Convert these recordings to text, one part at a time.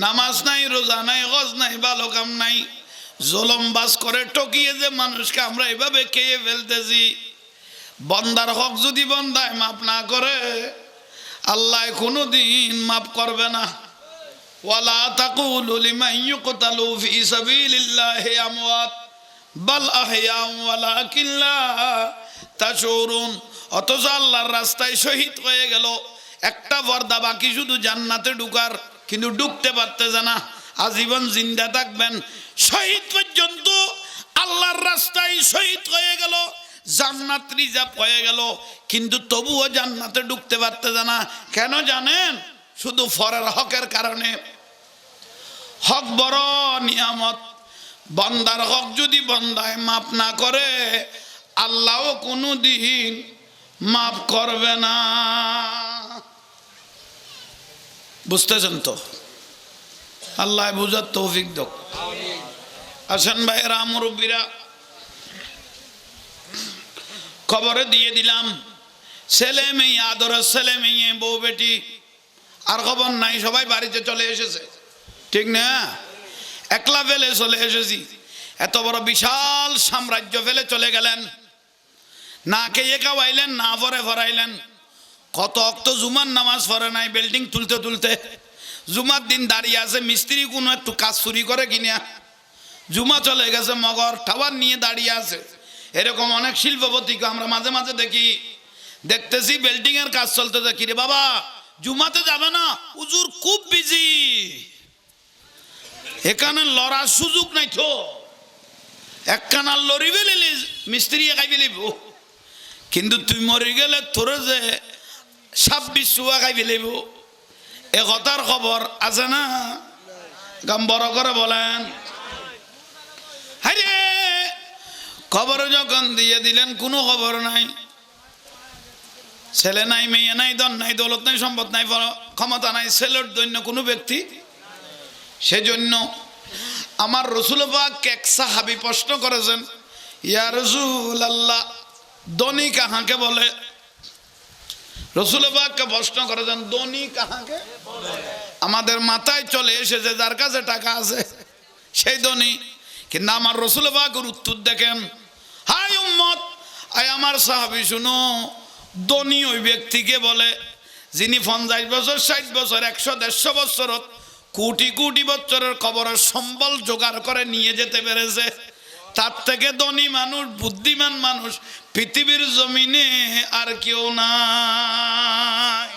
নামাজ নাই, রোজা নাই, হজ নাই, ভালো কাম নাই, জুলুমবাজ করে ঠকিয়ে যে মানুষকে আমরা এভাবে খেয়ে ফেলতেছি। বন্দার হক যদি বন্দায় মাফ না করে, আল্লাহ কোনোদিন মাফ করবে না। ওয়ালা তাকুলু লিমান ইউকতালু ফি সাবিলিল্লাহি আমওয়াত বাল আহইয়াউ ওয়ালাকিন লা তাশউরুন। অথচ আল্লাহর রাস্তায় শহীদ হয়ে গেল, একটা পর্দা বাকি শুধু জান্নাতে ঢুকার, কিন্তু ঢুকতে পারতেছে না। আজীবন জিন্দা থাকবেন, শহীদ পর্যন্ত আল্লাহর রাস্তায় শহীদ হয়ে গেল, জান্নাত রিজার্ভ হয়ে গেল, কিন্তু তবুও জান্নাতে ঢুকতে পারতেছে না। কেন জানেন? শুধু ফরের হকের কারণে। হক বড় নিয়ামত, বন্দার হক যদি বন্দায় মাফ না করে, আল্লাহও কোনোদিন মাফ করবে না। বুঝতেছেন তো? আল্লাহ বুঝার তৌফিক দাও। আসেন ভাইয়েরা, মুরব্বীরা, খবরে দিয়ে দিলাম, ছেলে মেয়ে, আদরের ছেলে মেয়ে, বউ বেটি, আর খবর নাই, সবাই বাড়িতে চলে এসেছে, ঠিক না? একলা ফেলে চলে এসেছি। এত বড় বিশাল সাম্রাজ্য ফেলে চলে গেলেন, না খেয়ে খাওয়াইলেন, না পরে ভরাইলেন। কত অক্ত জুমার নামাজ পড়ে নাই, বিল্ডিং তুলতে তুলতে জুমার দিন দাঁড়িয়ে আছে, মিস্ত্রি কোনো একটু কাজ চুরি করে কিনা, জুমা চলে গেছে, মগর টাওয়ার নিয়ে দাঁড়িয়ে আছে। এরকম অনেক শিল্পপতিকে আমরা মাঝে মাঝে দেখি, দেখতেছি বিল্ডিং এর কাজ চলতে, কি রে বাবা জুমাতে যাবে না? হুজুর খুব বিজি, এখানে লড়ার সুযোগ নাই তো, একখানা লড়ি ফেলিলি মিস্ত্রি একাই ফেলিব, কিন্তু তুই মরে গেলে তোর যে 26 চুয়া খাই ফেলিব। এ কথার খবর আছে না? গাম বড় করে বলেন। হাইরে, খবর যখন দিয়ে দিলেন, কোনো খবর নাই, ছেলে নাই, মেয়ে নাই, ধন নাই, দৌলত নাই, সম্পদ নাই, ক্ষমতা নাই, ছেলের দৈন্য কোনো ব্যক্তি। সেজন্য আমার রসুল পাক এক সাহাবী প্রশ্ন করেছেন, ইয়া রাসূলুল্লাহ, ধনী কাহাকে বলে? রসুল পাককে প্রশ্ন করেছেন, ধনী কাহাকে? আমাদের মাথায় চলে এসেছে যার কাছে টাকা আছে সেই ধনী, কিন্তু আমার রসুল পাকের উত্তর দেখেন, হাই উম্মত, আয় আমার সাহাবী শুনো, ধনী ওই ব্যক্তিকে বলে যিনি 50 বছর, 60 বছর, 100, 150 বছর, কোটি কোটি বছরের কবরের সম্বল জোগাড় করে নিয়ে যেতে পেরেছে। তার থেকে ধনী মানুষ, বুদ্ধিমান মানুষ পৃথিবীর জমিনে আর কেউ নাই।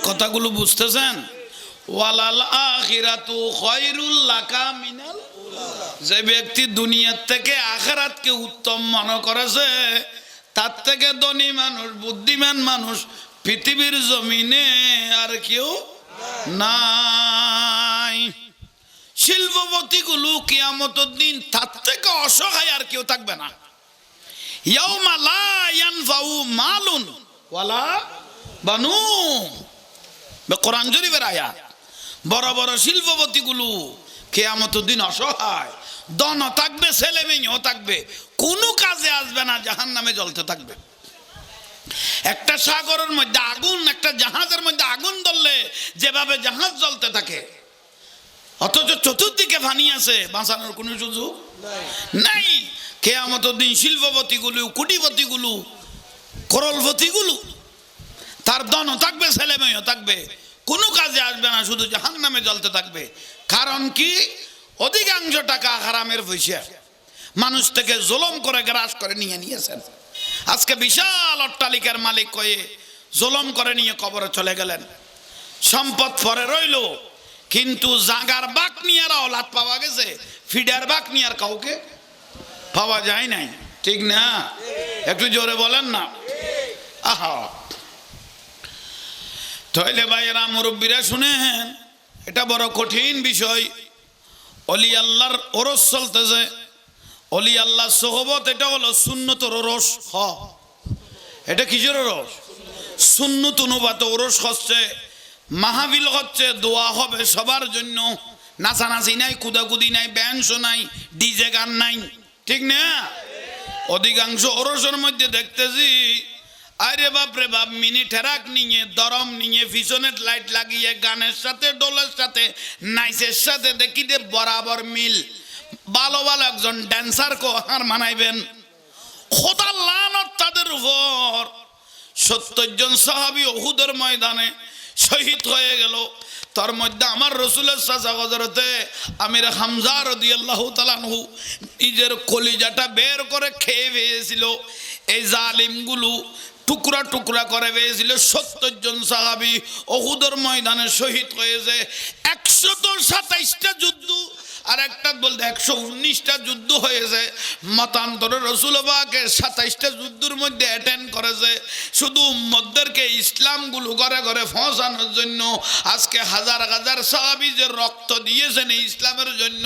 কথাগুলো বুঝতেছেন? ওয়ালাল আখিরাতু খায়রুল লাকা মিনাল উলা। যে ব্যক্তি দুনিয়ার থেকে আখিরাতকে উত্তম মনে করেছে, তার থেকে ধনী মানুষ, বুদ্ধিমান মানুষ পৃথিবীর জমিনে আর কেউ নাই। শিল্পপতিগুলো কিয়ামতের দিন তার থেকে অসহায় আর কেউ থাকবে না। ইয়াউমা লা ইয়ানফাউ মালুন ওয়ালা বানুন, কোরআন শরীফের আয়াত। বড় বড় শিল্পপতিগুলো কিয়ামতের দিন অসহায়, ধনও থাকবে, ছেলে মেয়েও থাকবে, কোনো কাজে আসবে না, জাহান্নামে জ্বলতে থাকবে। একটা সাগরের মধ্যে আগুন, একটা জাহাজের মধ্যে আগুন ধরলে যেভাবে জাহাজ জ্বলতে থাকে, অথচ চতুর্দিকে পানি আছে, বাঁচানোর কোনো সুযোগ নাই। কিয়ামতের দিন শিল্পপতিগুলো, কোটিপতিগুলো, করলপতিগুলো, তার ধনও থাকবে, ছেলে মেয়েও থাকবে, কোনো কাজে আসবে না, শুধু জাহান্নামে জ্বলতে থাকবে। কারণ কি? অধিকাংশ টাকা হারামের পয়সা, মানুষ থেকে জুলুম করে গ্রাস করে নিয়ে নিয়েছেন। আজকে বিশাল অট্টালিকার মালিক হয়ে জুলুম করে নিয়ে কবরে চলে গেলেন, সম্পদ পরে রইল, কিন্তু জাগার বাক নিয়ে আর অলাদ পাওয়া গেছে, ফিডার বাক নিয়ে আর কাউকে পাওয়া যায় নাই, ঠিক না? একটু জোরে বলেন না। আহা, তাহলে ভাইয়েরা, মুরব্বীরা শুনেন, এটা বড় কঠিন বিষয়। অলি আল্লাহর ওরস চলতেছে, অলি আল্লাহ সোহবত, এটা হলো সুন্নতর ওরস। এটা কিসের ওরস? সুন্নত অনুবাদ ওরস হচ্ছে, মাহফিল হচ্ছে, দোয়া হবে সবার জন্য, নাচানাচি নাই, কুদাকুদি নাই, ব্যান্স নাই, ডিজে গান নাই, ঠিক না? অধিকাংশ ওরসের মধ্যে দেখতেছি আরে বাপ রে বাপ, মিনি ঠেরাক নিয়ে দরম নিয়ে পিছনের লাইট লাগিয়ে গানের সাথে ডোলের সাথে নাইসের সাথে দেখি যে বরাবর মিল। ভালো ভালো একজন ড্যান্সার কো হার মানাইবেন, খোদার লানত তাদের উপর। 70 জন সাহাবী উহুদের ময়দানে শহীদ হয়ে গেল। তার মধ্যে আমার রসুলের চাচা হযরতে আমির হামজা রাদিয়াল্লাহু তাআলা আনহু নিজের কলিজাটা বের করে খেয়ে ফেলেছিল। এই জালিমগুলো টুকরা টুকরা করে ফেলেছিল। 70 জন সাহাবী উহুদের ময়দানে শহীদ হয়েছে। 127টা যুদ্ধ আর একটা বলতে 119টা যুদ্ধ হয়েছে। মতান্তরে রাসূল পাকের 27টা যুদ্ধের মধ্যে অ্যাটেন্ড করেছে। শুধু উম্মতদেরকে ইসলামগুলো ঘরে ঘরে পৌঁছানোর জন্য। আজকে হাজার হাজার সাহাবী যে রক্ত দিয়েছেন এই ইসলামের জন্য,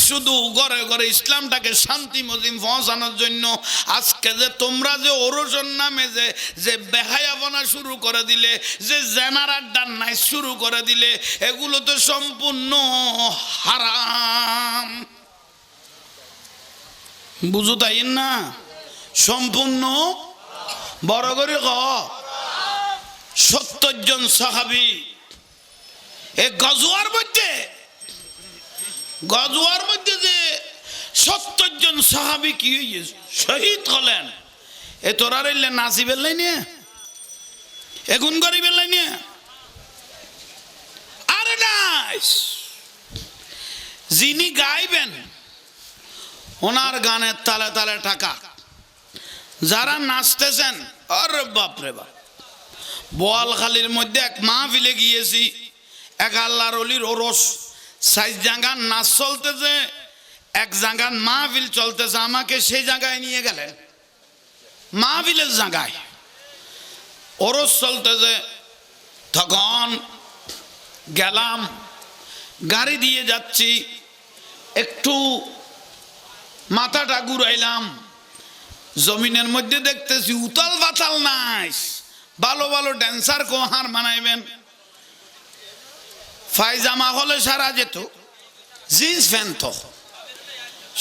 শুধু ঘরে ঘরে ইসলামটাকে শান্তি মজিম পৌঁছানোর জন্য। আজকে যে তোমরা যে ওরসন নামে যে বেহায়াপনা শুরু করে দিলে, যে জেনার আড্ডার নাই শুরু করে দিলে, এগুলো তো সম্পূর্ণ হারাম। বুঝো তাই না? সম্পূর্ণ বড় করে 70 জন সাহাবী এই গজওয়ার মধ্যে যে 70 জন সাহাবী কি হয়েছে শহীদ হলেন। এ তোরা রইলে নাচিবের লাইনে, এখন গরিবের লাইনে। আরে নাইস, যিনি গাইবেন ওনার গানের তালে তালে টাকা, যারা নাচতেছেন আরে বাপ রে বাপ। বোয়ালখালীর মধ্যে এক মাহফিলে গিয়েছি, এক আল্লাহর ওলির ওরস, 6 জায়গার নাচ চলতেছে, এক জায়গার মাহফিল চলতেছে। আমাকে সেই জায়গায় নিয়ে গেলেন, মাহফিলের জায়গায় ওরস চলতেছে। তখন গেলাম, গাড়ি দিয়ে যাচ্ছি, একটু মাথাটা ঘুরাইলাম, জমিনের মধ্যে দেখতেছি উতাল বাতাল নাই। ভালো ভালো ড্যান্সার কো হার মানাইবেন। পায়জামা হলে সারা যেত, জিন্স প্যান্ট তো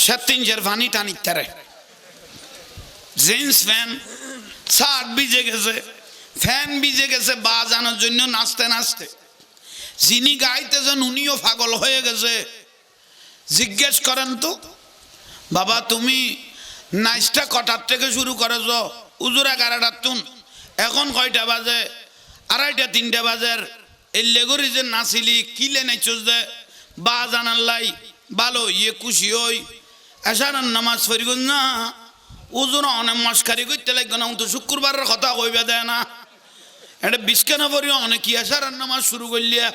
3 পানি টানি তারে, জিন্স প্যান্ট, শার্ট ভিজে গেছে, ফ্যান ভিজে গেছে বাজানোর জন্য নাচতে নাচতে। যিনি গাইতেছেন উনিও পাগল হয়ে গেছে। জিজ্ঞেস করেন তো, বাবা তুমি নাচটা কটার থেকে শুরু করেছ? উজুর 11টার তুন, এখন কয়টা বাজে? 2:30 3টা বাজের। এই লেগরি যে নাচিলি কিলে নাচছ যে বা জানার লাই ভালো ইয়ে খুশি হই। এসার নামাজ ফরিগ না, উজুর অনেক মস্কারি করতে লাগবে না। তো শুক্রবারের কথা কইবা দেয় না, এটা বিস্কানা পরি অনেক এসার নামাজ শুরু করলিয়া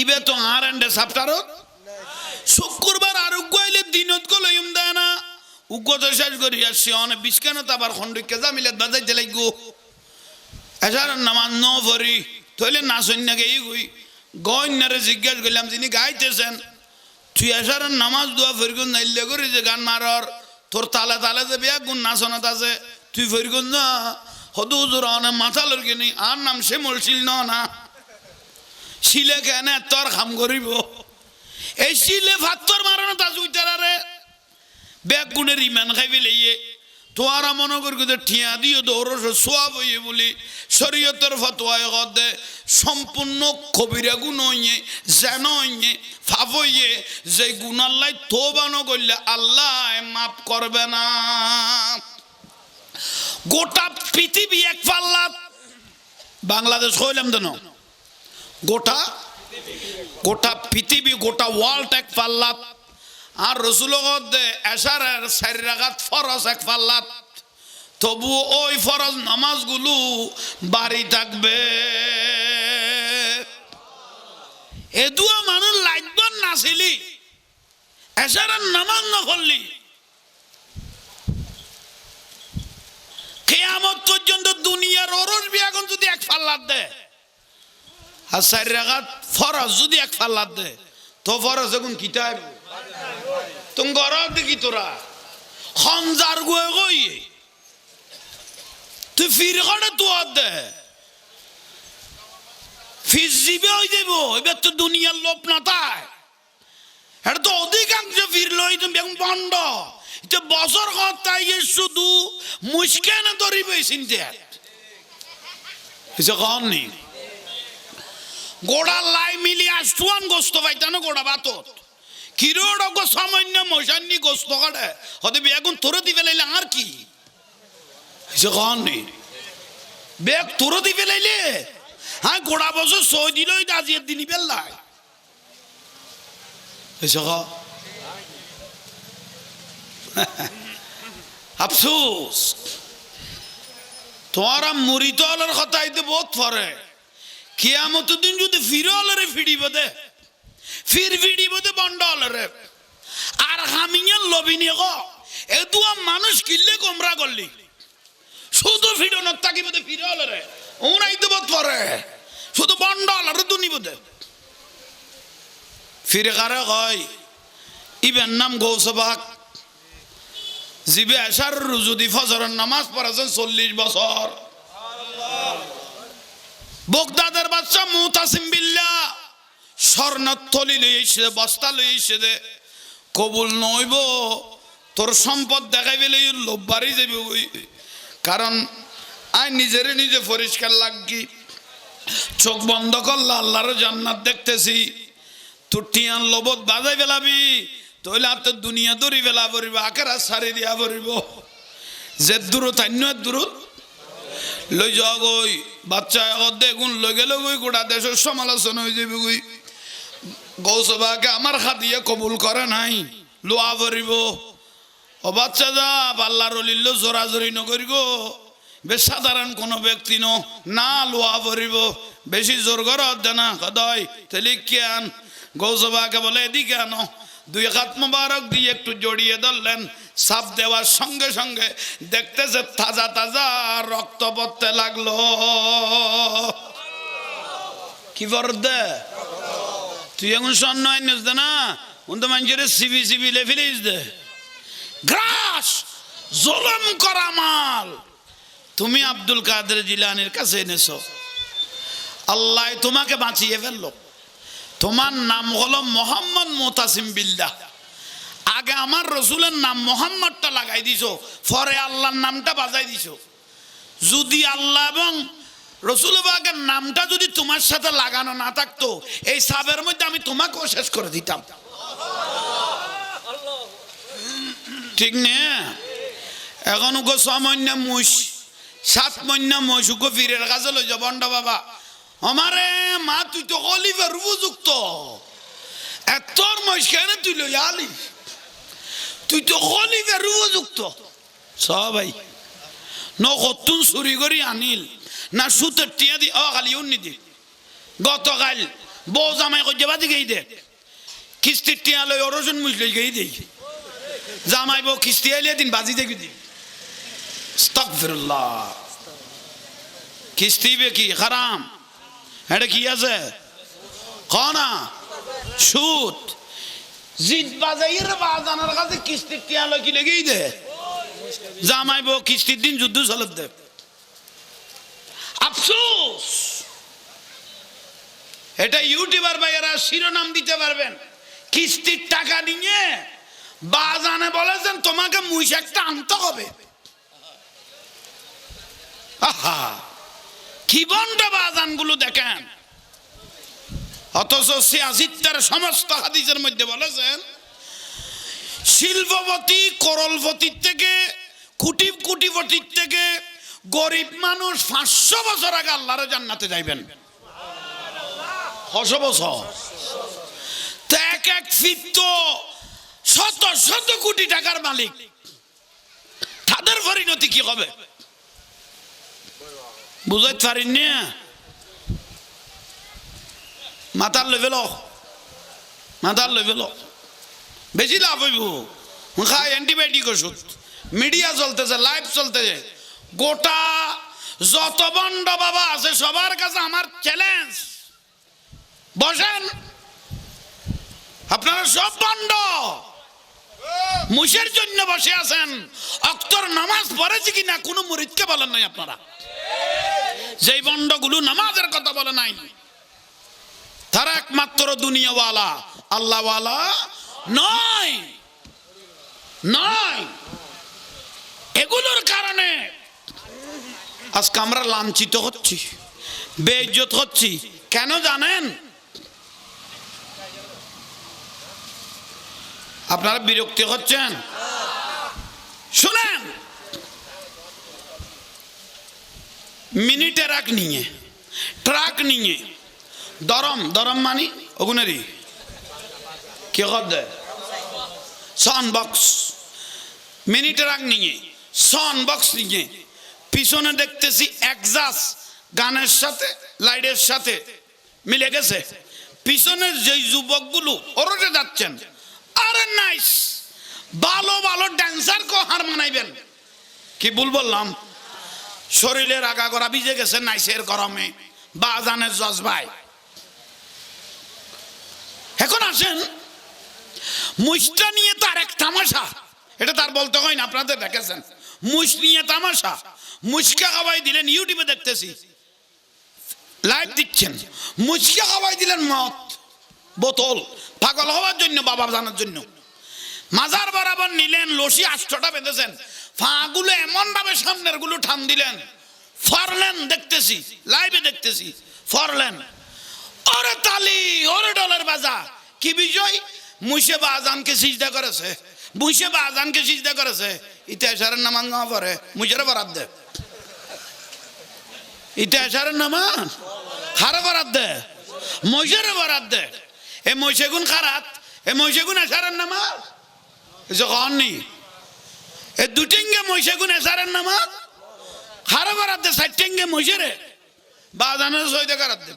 ইবে তো আর এন্ডে সাপ্তারত শুক্রবার আরোগ্য হইলে দিনত গো লইম দেয় না। উগ্র শেষ করি আসছি অনেক বিস্কানত আবার খন্ডকে জামিলে বাজাইতে লাগবো। এসার নামাজ ন ভরি তৈলে না সন্যাকে এই গই গন্যারে জিজ্ঞাসা করলাম, যিনি গাইতেছেন তুই এসার নামাজ দোয়া ফরিগুন নাইলে করি যে গান মারর তোর তালে তালে যে বিয়া গুণ নাচনত আছে, তুই ফরিগুন না হদু হুজুর অনেক মাথা লড়কে নি। আর নাম সে মলছিল না, শিলে কেন তোর খাম করিব। এই শিলে ভাত্তর মারানো তা উইতারে ব্যাগ গুণের ইমান খাইবে লইয়ে তোরা মনে করি ঠিয়া দিও দৌড় সোয়াব হইয়ে বলি শরীয়তের ফতোয়ায় দে সম্পূর্ণ কবিরা গুণ হইয়ে যেন হইয়ে ফাপ হইয়ে যে গুণ আল্লাহ তোবানো করলে আল্লাহ মাফ করবে না। গোটা পৃথিবী এক পাল্লা, বাংলাদেশ কইলাম তো গোটা পৃথিবী গোটা ওয়ার্ল্ড এক পাল্লা। আর রসুল এশারের 4 রাকাত ফরজ এক পাল্লাত, তবু ওই ফরজ নামাজগুলো বাড়ি থাকবে। এদুয়া মানুষ লাইটবন নাছিলি এশারের নামাজ না করলি কিয়ামত পর্যন্ত দুনিয়ার ওরস বিয়াগুন যদি এক পাল্লাত দে আর 4 রাকাত ফরজ যদি এক পাল্লাত দে তো ফরজ এখন কিতাব তুমি গরব দেখি তোরা খঞ্জার গুয়ে গই তুই ফির করে তোর দে ফিস জিবে হয়ে যাব। এবার তো দুনিয়ার লোভ না তাই, এটা তো অধিকাংশ ফিরল তুমি এখন বন্ধ যে বছর হতাই শুধু মুশকেন ধরিবে চিনতে কননি গোড়া লাই মিলি আসতুয়ান গোস্ত পাইতানো গোড়া বাতত কিরোড় গো সামান্য মশান্নি গোস্ত কাটে হতে বেগুন তোরে দিবে লাইলে আর কি কননি বেগ তোরে দিবে লাইলে হ্যাঁ গোড়া বছর সই দিল আজিয়ের দিনই বেল্লাই আফসোস তোমারা মরিত আলোর কথা আইতে বহুত পরে কিয়ামত দিন যদি ফিরে আলোরে ফিরিব দে ফির ফিরিব দে বন্ড আলোরে আর হামিয়ার লবিনি গো এ দুয়া মানুষ কিনলে কোমরা করলি শুধু ফিরো না তাকিব দে ফিরে আলোরে ওন আইতে বহুত পরে শুধু বন্ড আলোরে দুনিব দে ফিরে কারে কয় ইবেন নাম গৌসবাক জিবে আশার রুজুদি ফজরের নামাজ পড়াছেন 40 বছর বগদাদের বাদশা মুতাসিম বিল্লাহ স্বর্ণের থলি লইছে বস্তা লইছে দে কবুল নইব তোর সম্পদ দেখাইবে লই লোভ বাড়ি যাবে ওই কারণ আই নিজেরে নিজে পরিষ্কার লাগি চোখ বন্ধ করলে আল্লাহর জান্নাত দেখতেছি তোর টিয়ান লোভত বাজাই বেলাবি তইলে আর তো দুনিয়া দৌড়ি বেলা পড়িব আকেরা সারি দিয়া পড়িব যে দূরত অন্য দূরত লই যাও গই বাচ্চা দেখুন লই গেল গই গোটা দেশের সমালোচনা হয়ে যাবে গই গৌসবাকে আমার খাদিয়ে কবুল করে নাই লোয়া পড়িব ও বাচ্চা যা পাল্লার অলিল জোরাজোরি নকরি গো বেশ সাধারণ কোনো ব্যক্তি না লোয়া পড়িব বেশি জোর করত জানা কদয় তাহলে কেন গৌসবাকে বলে এদিকে আনো দুই হাত মোবারক দিয়ে একটু জড়িয়ে ধরলেন সাপ দেওয়ার সঙ্গে সঙ্গে দেখতেছে তাজা তাজা রক্ত পড়তে লাগলো কি বর্দে তুই এখন স্বর্ণ আইনিস দে না উন তো মানুষের সিবি সিবি লেফিলিস দে গ্রাস জুলুম করা মাল তুমি আব্দুল কাদের জিলানির কাছে এনেছো আল্লাহ তোমাকে বাঁচিয়ে ফেললো তোমার নাম হলো মোহাম্মদ মুতাসিম বিল্লাহ আগে আমার রসুলের নাম মোহাম্মদটা লাগাই দিছো পরে আল্লাহর নামটা বাজাই দিছো যদি আল্লাহ এবং রসুল বাগের নামটা যদি তোমার সাথে লাগানো না থাকতো এই সাবের মধ্যে আমি তোমাকেও শেষ করে দিতাম ঠিক নে এখন গো 6 মহিনা মুশ 7 মহিনা মুশ গো ফিরের কাছে লই যাব বন্ডা বাবা আমারে মা তুই তো খলিফার উপযুক্ত এতর মহিষ কেন তুই লই আলি তুই তো খলিফার উপযুক্ত সবাই নতুন চুরি করি আনিল না সুতের টিয়া দি খালি উন্নি দি গতকাল বউ জামাই কই যাবা দিকেই দে কিস্তির টিয়া লই অরজন মুসলিম গেই দেই জামাই বউ কিস্তি আইলে দিন বাজি দেখি দিন আস্তাগফিরুল্লাহ কিস্তি বে কি হারাম এটা কি আছে কনা সুদ জিদ বাজাইর বাজানোর কাছে কিস্তির টিয়া লই কি লেগেই দে জামাই বউ কিস্তির দিন যুদ্ধ চলত দে আফসোস এটা ইউটিউবার ভাইয়েরা শিরোনাম দিতে পারবেন কিস্তির টাকা নিয়ে বাজানে বলেছেন তোমাকে মুইশ একটা আনতে হবে আহা কি বন্ড বাজান গুলো দেখেন অথচ সিয়াসিত্তার সমস্ত হাদিসের মধ্যে বলেছেন শিল্পপতি করলপতির থেকে কোটিপতির থেকে গরিব মানুষ 500 বছর আগে আল্লাহর জান্নাতে যাইবেন 500 বছর এক এক ফিত শত শত কোটি টাকার মালিক তাদের পরিণতি কি হবে বুঝাইতে পারেন না মাথার লেভেল বেশি লাভ হইব খায় অ্যান্টিবায়োটিক ওষুধ মিডিয়া চলতেছে লাইভ চলতেছে গোটা যত বন্ড বাবা আছে সবার কাছে আমার চ্যালেঞ্জ বসেন আপনারা সব বন্ড মুশের জন্য বসে আছেন অক্তর নামাজ পড়েছে কিনা কোনো মুরিদকে বলেন নাই আপনারা যেই বন্ডগুলো নামাজের কথা বলে নাই তারা একমাত্র দুনিয়াওয়ালা আল্লাহওয়ালা নয় নয়। এগুলোর কারণে আজকে আমরা লাঞ্ছিত হচ্ছি, বেইজ্জত হচ্ছি। কেন জানেন? আপনারা বিরক্তি হচ্ছেন? শুনেন, মিনি ট্রাক নিয়ে দরম মানি ওগুনেরই কি করতে সন বক্স, মিনি ট্রাক নিয়ে সন বক্স নিয়ে পিছনে দেখতেছি একজাস গানের সাথে লাইটের সাথে মিলে গেছে। পিছনের যে যুবকগুলো ওরটে যাচ্ছেন, আরে নাইস, ভালো ভালো ড্যান্সার কো হার মানাইবেন। কি ভুল বললাম? শরীরের আগা করা ভিজে গেছে নাইসের গরমে, বাজানের জজবায়। এখন আসেন, মুষ্টা নিয়ে তার এক তামাশা, এটা তার বলতে হয় না, আপনাদের দেখেছেন। মুষ নিয়ে তামাশা, মুচকা খাওয়াই দিলেন, ইউটিউবে দেখতেছি লাইভ দিচ্ছেন, মুচকা খাওয়াই দিলেন মদ বোতল, পাগল হওয়ার জন্য, বাবা জানার জন্য। মাজার বরাবর নিলেন, লসি 8টা বেঁধেছেন, ফাগুলো এমন ভাবে সামনের গুলো টান দিলেন, ফরলেন, দেখতেছি লাইভে দেখতেছি, ফরলেন। ওরে তালি, ওরে ডলার বাজা, কি বিজয়! মুসে বাজানকে সিজদা করেছে, মুসে বাজানকে সিজদা করেছে। ইতিহাসের নামাজ না পড়ে, মুসের বরাদ দে। ইতিহাসের নামাজ হারে বরাদ দে, মুসের বরাদ দে। এ মহিষে গুণ খারাপ, এ মহিষে গুণ এসারের নামাজ নি, এ দুটিঙ্গে মহিষে গুণ এসারের নামাজ হারে বরাদ দে। 4টেঙ্গে মহিষেরে বাজানের সইদে করার দে।